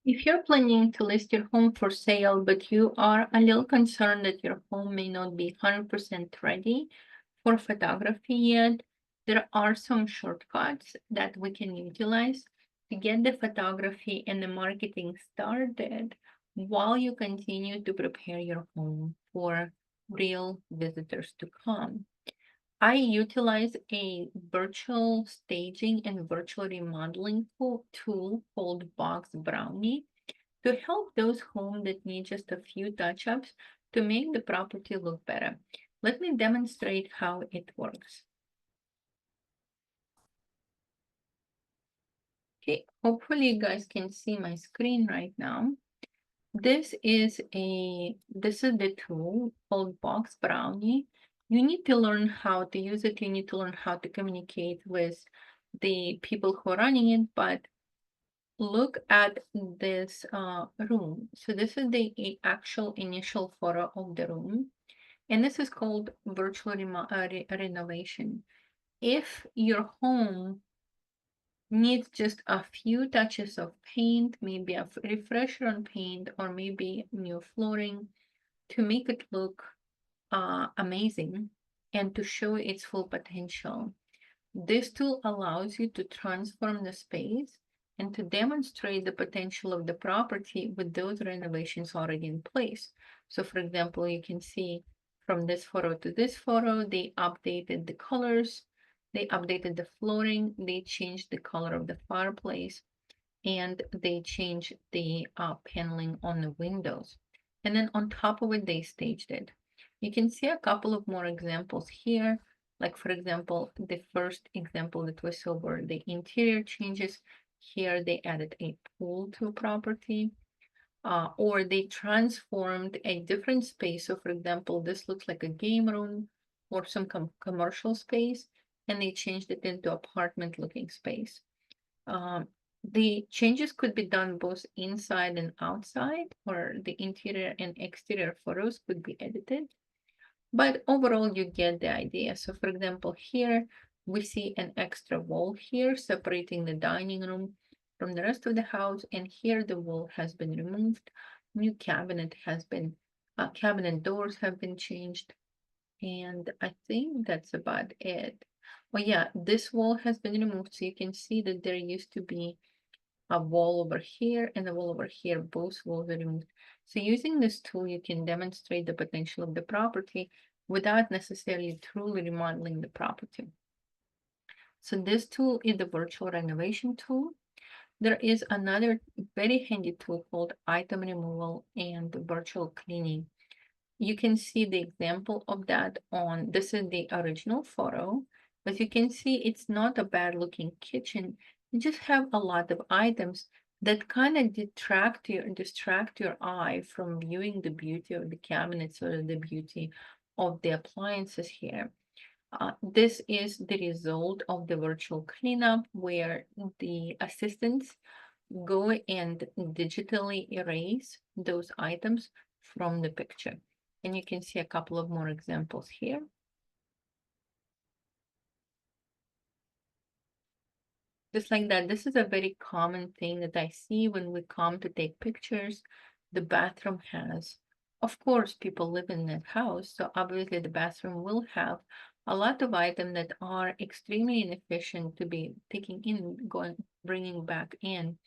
If you're planning to list your home for sale, but you are a little concerned that your home may not be 100% ready for photography yet, there are some shortcuts that we can utilize to get the photography and the marketing started while you continue to prepare your home for real visitors to come. I utilize a virtual staging and virtual remodeling tool called BoxBrownie to help those homes that need just a few touch-ups to make the property look better. Let me demonstrate how it works. Okay, hopefully you guys can see my screen right now. This is the tool called BoxBrownie. You need to learn how to use it. You need to learn how to communicate with the people who are running it, but look at this room. So this is the actual initial photo of the room, and this is called virtual renovation. If your home needs just a few touches of paint, maybe a refresher on paint, or maybe new flooring to make it look amazing and to show its full potential. This tool allows you to transform the space and to demonstrate the potential of the property with those renovations already in place. So for example, you can see from this photo to this photo, they updated the colors, they updated the flooring, they changed the color of the fireplace, and they changed the paneling on the windows. And then on top of it, they staged it. You can see a couple of more examples here. Like for example, the first example that we saw were the interior changes. Here they added a pool to a property, or they transformed a different space. So for example, this looks like a game room or some commercial space, and they changed it into apartment looking space. Um, the changes could be done both inside and outside, or the interior and exterior photos could be edited. But overall, you get the idea. So for example, here we see an extra wall here separating the dining room from the rest of the house. And here the wall has been removed. New cabinet doors have been changed. And I think that's about it. Well, yeah, this wall has been removed. So you can see that there used to be a wall over here and a wall over here. Both walls are removed. So using this tool, you can demonstrate the potential of the property without necessarily truly remodeling the property. So this tool is the virtual renovation tool. There is another very handy tool called item removal and virtual cleaning. You can see the example of that on, this is the original photo, but you can see it's not a bad looking kitchen. You just have a lot of items that kind of distract your eye from viewing the beauty of the cabinets or the beauty of the appliances here. This is the result of the virtual cleanup where the assistants go and digitally erase those items from the picture. And you can see a couple of more examples here. Just like that, this is a very common thing that I see when we come to take pictures. The bathroom has, of course, people live in that house, so obviously the bathroom will have a lot of items that are extremely inefficient to be taking in, bringing back in,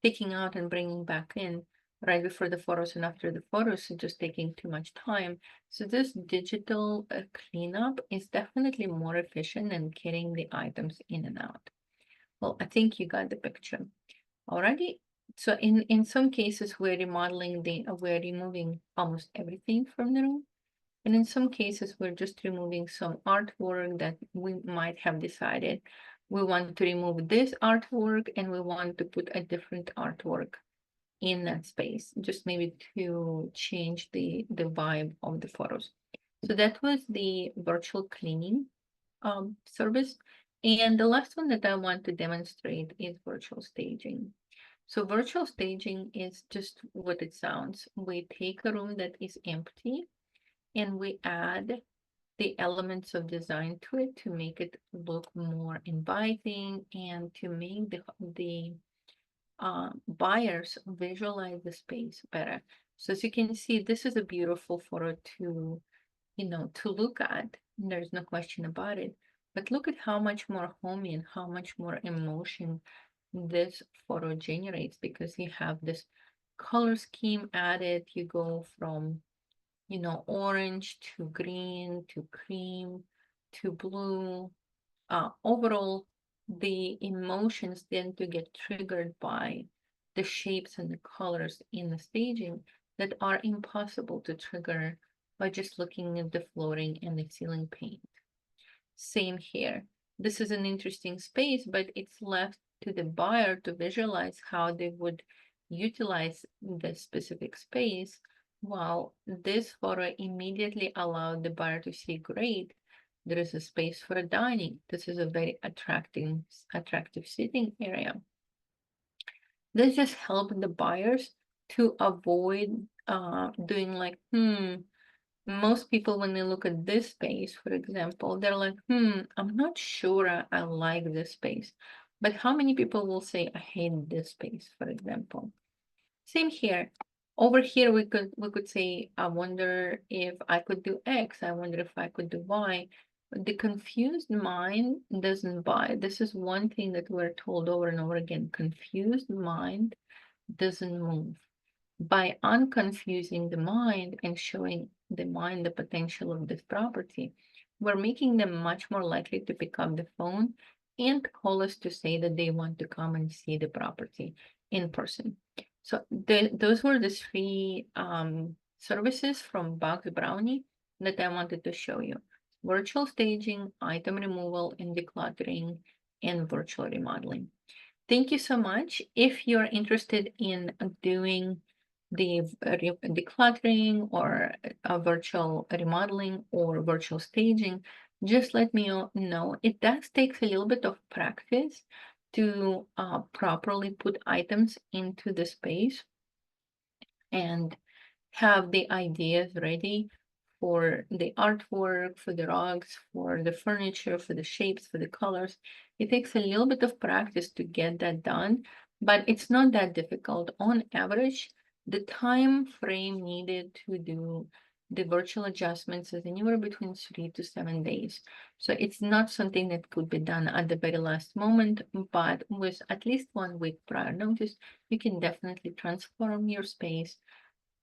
taking out and bringing back in right before the photos and after the photos, so just taking too much time. So this digital cleanup is definitely more efficient than getting the items in and out. Well, I think you got the picture already. So in some cases, we're removing almost everything from the room. And in some cases, we're just removing some artwork that we might have decided we want to remove this artwork and we want to put a different artwork in that space, just maybe to change the vibe of the photos. So that was the virtual cleaning service. And the last one that I want to demonstrate is virtual staging. So virtual staging is just what it sounds. We take a room that is empty and we add the elements of design to it to make it look more inviting and to make buyers visualize the space better. So as you can see, this is a beautiful photo to, to look at. There's no question about it. But look at how much more homey and how much more emotion this photo generates, because you have this color scheme added. You go from, orange to green to cream to blue. Overall, the emotions tend to get triggered by the shapes and the colors in the staging that are impossible to trigger by just looking at the flooring and the ceiling paint. Same here. This is an interesting space, but it's left to the buyer to visualize how they would utilize the specific space, while this photo immediately allowed the buyer to see, great, there is a space for a dining. This is a very attractive sitting area. This just helped the buyers to avoid doing like, most people, when they look at this space, for example, they're like, I'm not sure I like this space. But how many people will say, I hate this space, for example? Same here. Over here, we could say, I wonder if I could do X. I wonder if I could do Y. But the confused mind doesn't buy. This is one thing that we're told over and over again. Confused mind doesn't move. By unconfusing the mind and showing the mind the potential of this property, we're making them much more likely to pick up the phone and call us to say that they want to come and see the property in person. So those were the three services from BoxBrownie that I wanted to show you: virtual staging, item removal and decluttering, and virtual remodeling. Thank you so much. If you're interested in doing the decluttering or a virtual remodeling or virtual staging, just let me know. It does take a little bit of practice to properly put items into the space and have the ideas ready for the artwork, for the rugs, for the furniture, for the shapes, for the colors. It takes a little bit of practice to get that done, but it's not that difficult. On average, the time frame needed to do the virtual adjustments is anywhere between 3 to 7 days. So it's not something that could be done at the very last moment, but with at least 1 week prior notice, you can definitely transform your space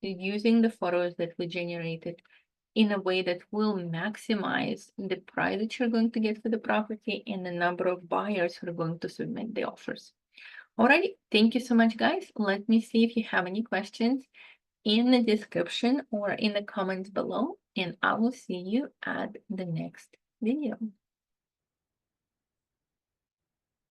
using the photos that we generated in a way that will maximize the price that you're going to get for the property and the number of buyers who are going to submit the offers. Alrighty, thank you so much, guys. Let me see if you have any questions in the description or in the comments below, and I will see you at the next video.